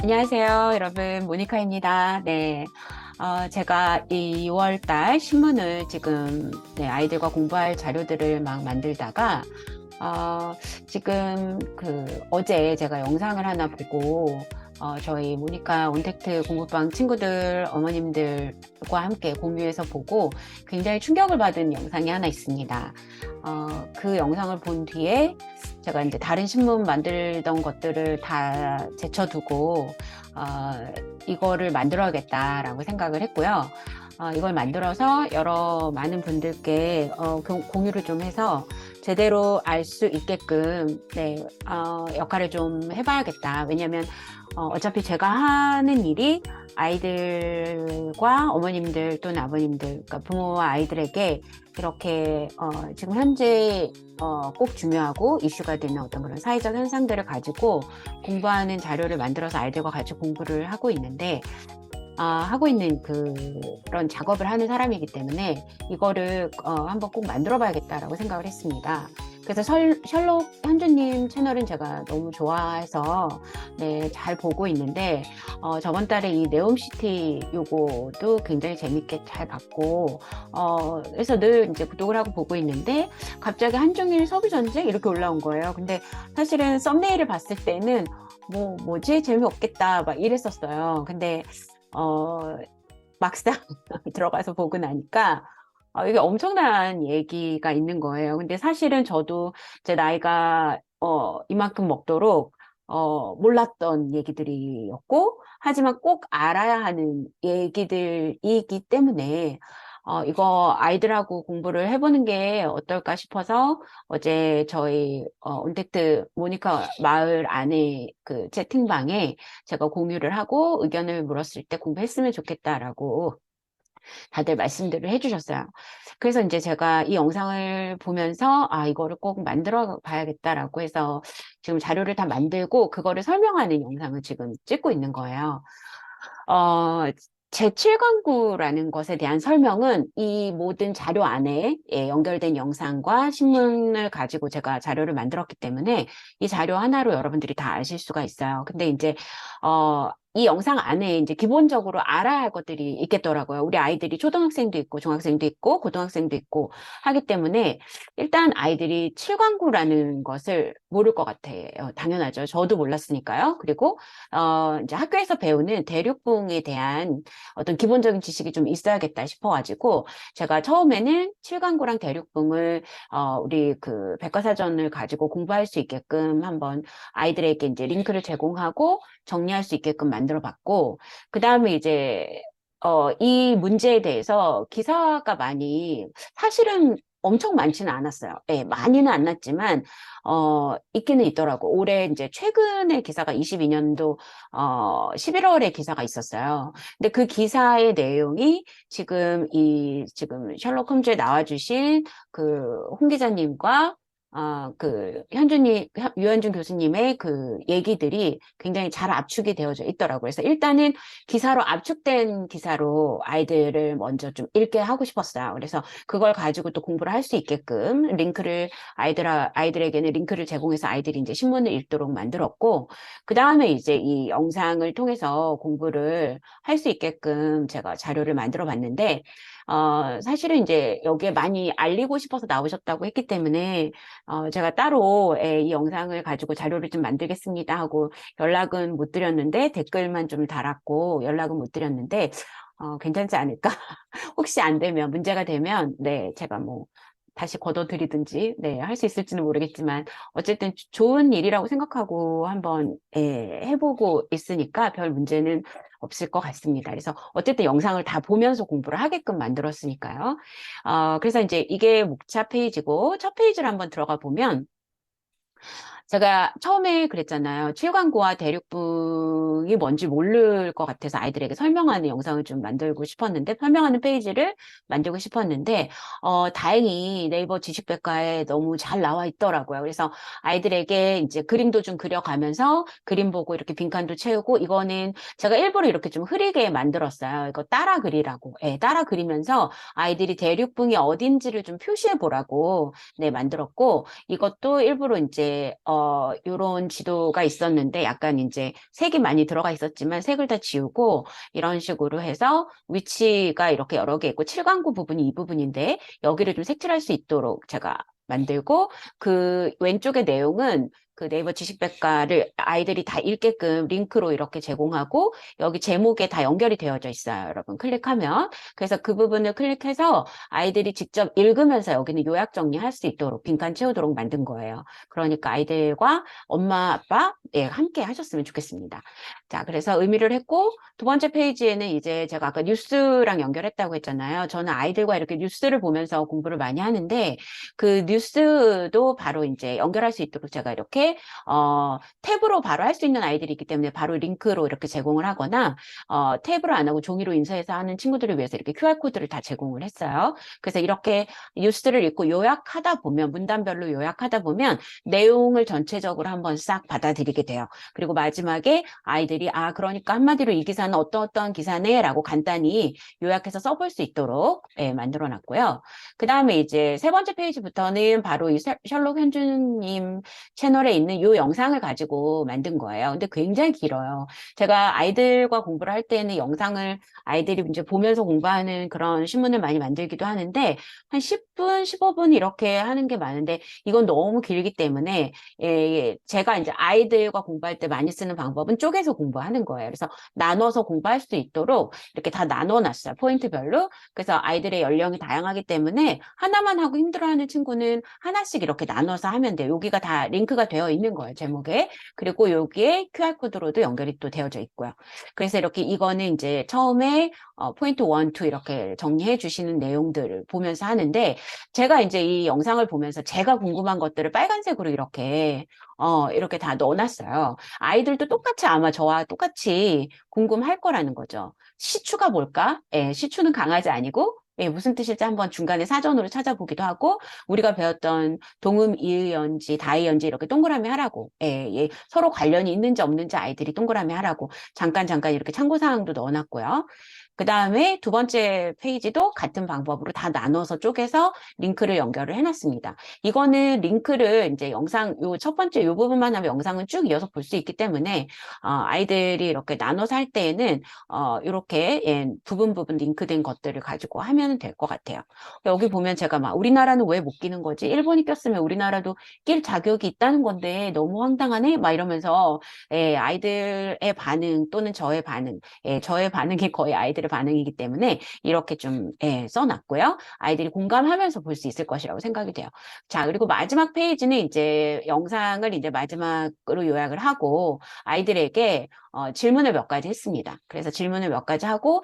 안녕하세요, 여러분. 모니카입니다. 네. 제가 이 6월 달 신문을 지금 아이들과 공부할 자료들을 막 만들다가 어, 지금 어제 제가 영상을 하나 보고 저희 모니카 온택트 공부방 친구들, 어머님들과 함께 공유해서 보고 굉장히 충격을 받은 영상이 하나 있습니다. 그 영상을 본 뒤에 제가 이제 다른 신문 만들던 것들을 다 제쳐두고 이거를 만들어야겠다라고 생각을 했고요. 이걸 만들어서 많은 분들께 공유를 좀 해서 제대로 알 수 있게끔 역할을 좀 해봐야겠다. 왜냐면 어차피 제가 하는 일이 아이들과 어머님들 또는 아버님들, 그러니까 부모와 아이들에게 이렇게 지금 현재 꼭 중요하고 이슈가 되는 어떤 그런 사회적 현상들을 가지고 공부하는 자료를 만들어서 아이들과 같이 공부를 하고 있는데 하고 있는 그런 작업을 하는 사람이기 때문에 이거를 한번 꼭 만들어 봐야겠다라고 생각을 했습니다. 그래서 셜록 현주님 채널은 제가 너무 좋아해서 잘 보고 있는데 저번 달에 이 네옴시티 요거도 굉장히 재밌게 잘 봤고 그래서 늘 이제 구독을 하고 보고 있는데 갑자기 한중일 석유전쟁 이렇게 올라온 거예요. 근데 사실은 썸네일을 봤을 때는 뭐지 재미없겠다 막 이랬었어요. 근데 어, 막상 들어가서 보고 나니까 이게 엄청난 얘기가 있는 거예요. 근데 사실은 저도 제 나이가 이만큼 먹도록 몰랐던 얘기들이었고, 하지만 꼭 알아야 하는 얘기들이기 때문에 이거 아이들하고 공부를 해보는 게 어떨까 싶어서 어제 저희 온택트 모니카 마을 안에 그 채팅방에 제가 공유를 하고 의견을 물었을 때 공부했으면 좋겠다라고 다들 말씀들을 해주셨어요. 그래서 이제 제가 이 영상을 보면서 이거를 꼭 만들어 봐야겠다라고 해서 지금 자료를 다 만들고 그거를 설명하는 영상을 지금 찍고 있는 거예요. 어, 제7강구라는 것에 대한 설명은 이 모든 자료 안에 연결된 영상과 신문을 가지고 제가 자료를 만들었기 때문에 이 자료 하나로 여러분들이 다 아실 수가 있어요. 근데 이제, 이 영상 안에 이제 기본적으로 알아야 할 것들이 있겠더라고요. 우리 아이들이 초등학생도 있고, 중학생도 있고, 고등학생도 있고 하기 때문에 일단 아이들이 7강구라는 것을 모를 것 같아요. 당연하죠. 저도 몰랐으니까요. 그리고 이제 학교에서 배우는 대륙붕에 대한 어떤 기본적인 지식이 좀 있어야겠다 싶어가지고, 제가 처음에는 칠강구랑 대륙붕을, 우리 그 백과사전을 가지고 공부할 수 있게끔 한번 아이들에게 이제 링크를 제공하고 정리할 수 있게끔 만들어 봤고, 그 다음에 이제, 이 문제에 대해서 기사가 사실은 엄청 많지는 않았어요. 예, 많이는 안 났지만, 있기는 있더라고. 올해 이제 최근에 기사가 22년도 11월에 기사가 있었어요. 근데 그 기사의 내용이 지금 셜록 홈즈에 나와주신 그 홍 기자님과 유현준 교수님의 그 얘기들이 굉장히 잘 압축이 되어져 있더라고요. 그래서 일단은 기사로 압축된 기사로 아이들을 먼저 좀 읽게 하고 싶었어요. 그래서 그걸 가지고 또 공부를 할 수 있게끔 아이들에게는 링크를 제공해서 아이들이 이제 신문을 읽도록 만들었고, 그 다음에 이제 이 영상을 통해서 공부를 할 수 있게끔 제가 자료를 만들어 봤는데, 사실은 이제 여기에 많이 알리고 싶어서 나오셨다고 했기 때문에, 제가 따로 이 영상을 가지고 자료를 좀 만들겠습니다 하고 연락은 못 드렸는데, 댓글만 좀 달았고 연락은 못 드렸는데, 괜찮지 않을까? 혹시 안 되면, 문제가 되면, 제가 다시 걷어들이든지, 할 수 있을지는 모르겠지만, 어쨌든 좋은 일이라고 생각하고 한번, 해보고 있으니까 별 문제는 없을 것 같습니다. 그래서 어쨌든 영상을 다 보면서 공부를 하게끔 만들었으니까요. 그래서 이제 이게 목차 페이지고, 첫 페이지를 한번 들어가 보면, 제가 처음에 그랬잖아요. 칠광구와 대륙붕이 뭔지 모를 것 같아서 아이들에게 설명하는 영상을 좀 만들고 싶었는데, 설명하는 페이지를 만들고 싶었는데, 다행히 네이버 지식백과에 너무 잘 나와 있더라고요. 그래서 아이들에게 이제 그림도 좀 그려가면서 그림 보고 이렇게 빈칸도 채우고, 이거는 제가 일부러 이렇게 좀 흐리게 만들었어요. 이거 따라 그리라고. 따라 그리면서 아이들이 대륙붕이 어딘지를 좀 표시해 보라고, 만들었고, 이것도 일부러 이제 요런 지도가 있었는데 약간 이제 색이 많이 들어가 있었지만 색을 다 지우고 이런 식으로 해서 위치가 이렇게 여러 개 있고 칠광구 부분이 이 부분인데 여기를 좀 색칠할 수 있도록 제가 만들고 그 왼쪽의 내용은 그 네이버 지식백과를 아이들이 다 읽게끔 링크로 이렇게 제공하고 여기 제목에 다 연결이 되어져 있어요. 여러분 클릭하면. 그래서 그 부분을 클릭해서 아이들이 직접 읽으면서 여기는 요약 정리할 수 있도록 빈칸 채우도록 만든 거예요. 그러니까 아이들과 엄마, 아빠 예, 함께 하셨으면 좋겠습니다. 자, 그래서 의미를 했고 두 번째 페이지에는 이제 제가 아까 뉴스랑 연결했다고 했잖아요. 저는 아이들과 이렇게 뉴스를 보면서 공부를 많이 하는데 그 뉴스도 바로 이제 연결할 수 있도록 제가 이렇게 탭으로 바로 할 수 있는 아이들이 있기 때문에 바로 링크로 이렇게 제공을 하거나 탭으로 안 하고 종이로 인쇄해서 하는 친구들을 위해서 이렇게 QR코드를 다 제공을 했어요. 그래서 이렇게 뉴스를 읽고 요약하다 보면 문단별로 요약하다 보면 내용을 전체적으로 한번 싹 받아들이게 돼요. 그리고 마지막에 아이들이 아 그러니까 한마디로 이 기사는 어떠어떠한 기사네 라고 간단히 요약해서 써볼 수 있도록 예, 만들어 놨고요. 그 다음에 이제 세 번째 페이지부터는 바로 이 셜록 현주님 채널에 있는 이 영상을 가지고 만든 거예요. 근데 굉장히 길어요. 제가 아이들과 공부를 할 때는 영상을 아이들이 이제 보면서 공부하는 그런 신문을 많이 만들기도 하는데 한 10분, 15분 이렇게 하는 게 많은데 이건 너무 길기 때문에 예, 제가 이제 아이들과 공부할 때 많이 쓰는 방법은 쪼개서 공부하는 거예요. 그래서 나눠서 공부할 수 있도록 이렇게 다 나눠놨어요. 포인트별로. 그래서 아이들의 연령이 다양하기 때문에 하나만 하고 힘들어하는 친구는 하나씩 이렇게 나눠서 하면 돼요. 여기가 다 링크가 되어 있는 거예요. 제목에. 그리고 여기에 QR코드로도 연결이 또 되어져 있고요. 그래서 이렇게 이거는 이제 처음에 포인트 1, 2 이렇게 정리해 주시는 내용들을 보면서 하는데 제가 이제 이 영상을 보면서 제가 궁금한 것들을 빨간색으로 이렇게 다 넣어놨어요. 아이들도 똑같이 아마 저와 똑같이 궁금할 거라는 거죠. 시추가 뭘까? 예, 시추는 강아지 아니고 예, 무슨 뜻일지 한번 중간에 사전으로 찾아보기도 하고 우리가 배웠던 동음, 이의연지, 다의연지 이렇게 동그라미 하라고 예, 예, 서로 관련이 있는지 없는지 아이들이 동그라미 하라고 잠깐 이렇게 참고사항도 넣어놨고요. 그 다음에 두 번째 페이지도 같은 방법으로 다 나눠서 쪼개서 링크를 연결을 해놨습니다. 이거는 링크를 이제 영상, 요 첫 번째 요 부분만 하면 영상은 쭉 이어서 볼 수 있기 때문에, 아이들이 이렇게 나눠서 할 때에는, 이렇게, 예, 부분 링크된 것들을 가지고 하면 될 것 같아요. 여기 보면 제가 막, 우리나라는 왜 못 끼는 거지? 일본이 꼈으면 우리나라도 낄 자격이 있다는 건데, 너무 황당하네? 막 이러면서, 예, 아이들의 반응 또는 저의 반응, 예, 저의 반응이 거의 아이들의 반응이기 때문에, 이렇게 좀, 예, 써놨고요. 아이들이 공감하면서 볼 수 있을 것이라고 생각이 돼요. 자, 그리고 마지막 페이지는 이제 영상을 이제 마지막으로 요약을 하고 아이들에게 질문을 몇 가지 했습니다. 그래서 질문을 몇 가지 하고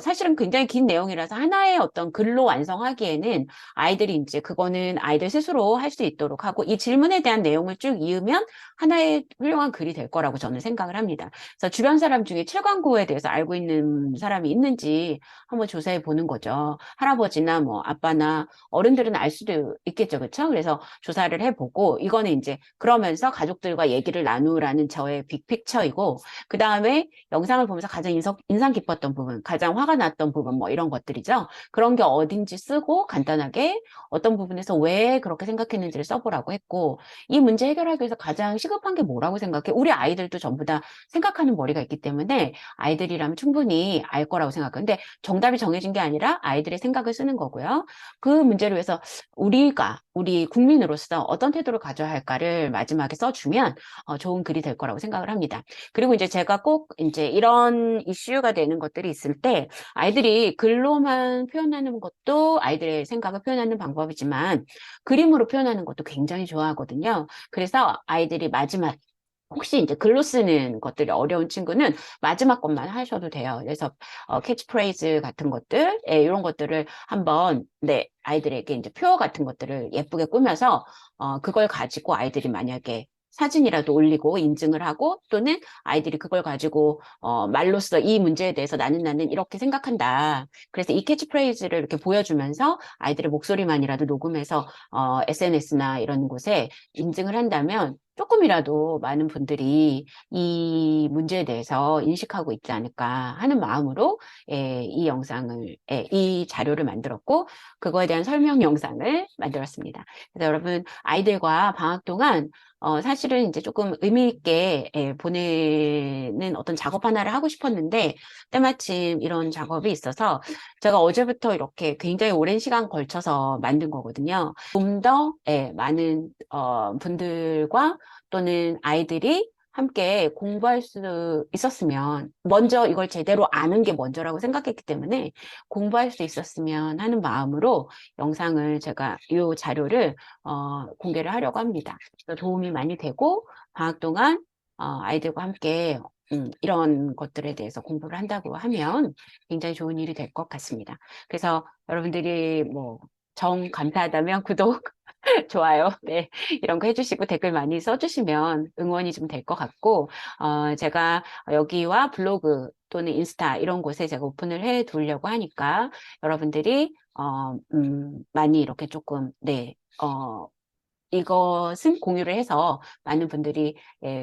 사실은 굉장히 긴 내용이라서 하나의 어떤 글로 완성하기에는 아이들이 이제 그거는 아이들 스스로 할 수 있도록 하고 이 질문에 대한 내용을 쭉 이으면 하나의 훌륭한 글이 될 거라고 저는 생각을 합니다. 그래서 주변 사람 중에 칠광고에 대해서 알고 있는 사람이 있는지 한번 조사해 보는 거죠. 할아버지나 뭐 아빠나 어른들은 알 수도 있겠죠. 그렇죠? 그래서 조사를 해보고 이거는 이제 그러면서 가족들과 얘기를 나누라는 저의 빅픽처이고 그 다음에 영상을 보면서 가장 인상 깊었던 부분, 가장 화가 났던 부분 뭐 이런 것들이죠. 그런 게 어딘지 쓰고 간단하게 어떤 부분에서 왜 그렇게 생각했는지를 써보라고 했고 이 문제 해결하기 위해서 가장 시급한 게 뭐라고 생각해? 우리 아이들도 전부 다 생각하는 머리가 있기 때문에 아이들이라면 충분히 알 거라고 생각해요. 근데 정답이 정해진 게 아니라 아이들의 생각을 쓰는 거고요. 그 문제를 위해서 우리 국민으로서 어떤 태도를 가져야 할까를 마지막에 써주면 좋은 글이 될 거라고 생각을 합니다. 그리고 이제 제가 꼭 이제 이런 이슈가 되는 것들이 있을 때 아이들이 글로만 표현하는 것도 아이들의 생각을 표현하는 방법이지만 그림으로 표현하는 것도 굉장히 좋아하거든요. 그래서 아이들이 마지막 혹시 이제 글로 쓰는 것들이 어려운 친구는 마지막 것만 하셔도 돼요. 그래서 캐치프레이즈 같은 것들, 예, 이런 것들을 한번 네, 아이들에게 이제 표어 같은 것들을 예쁘게 꾸며서 그걸 가지고 아이들이 만약에 사진이라도 올리고 인증을 하고 또는 아이들이 그걸 가지고 말로써 이 문제에 대해서 나는 이렇게 생각한다. 그래서 이 캐치프레이즈를 이렇게 보여주면서 아이들의 목소리만이라도 녹음해서 SNS나 이런 곳에 인증을 한다면 조금이라도 많은 분들이 이 문제에 대해서 인식하고 있지 않을까 하는 마음으로 이 영상을, 이 자료를 만들었고, 그거에 대한 설명 영상을 만들었습니다. 그래서 여러분, 아이들과 방학 동안 사실은 이제 조금 의미 있게 보내는 어떤 작업 하나를 하고 싶었는데, 때마침 이런 작업이 있어서 제가 어제부터 이렇게 굉장히 오랜 시간 걸쳐서 만든 거거든요. 좀 더 많은 분들과 또는 아이들이 함께 공부할 수 있었으면, 먼저 이걸 제대로 아는 게 먼저라고 생각했기 때문에 공부할 수 있었으면 하는 마음으로 영상을 제가 이 자료를 공개를 하려고 합니다. 도움이 많이 되고 방학 동안 아이들과 함께 이런 것들에 대해서 공부를 한다고 하면 굉장히 좋은 일이 될 것 같습니다. 그래서 여러분들이 뭐 정 감사하다면 구독, 좋아요. 네. 이런 거 해주시고 댓글 많이 써주시면 응원이 좀 될 것 같고, 제가 여기와 블로그 또는 인스타 이런 곳에 제가 오픈을 해 두려고 하니까 여러분들이, 많이 이렇게 조금, 네, 이것은 공유를 해서 많은 분들이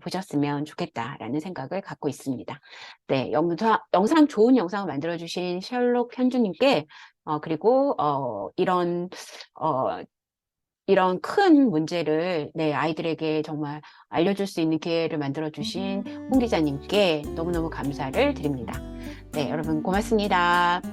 보셨으면 좋겠다라는 생각을 갖고 있습니다. 네, 영상 좋은 영상을 만들어주신 셜록 현주님께 그리고 이런 큰 문제를 아이들에게 정말 알려줄 수 있는 기회를 만들어주신 홍 기자님께 너무너무 감사를 드립니다. 네, 여러분 고맙습니다.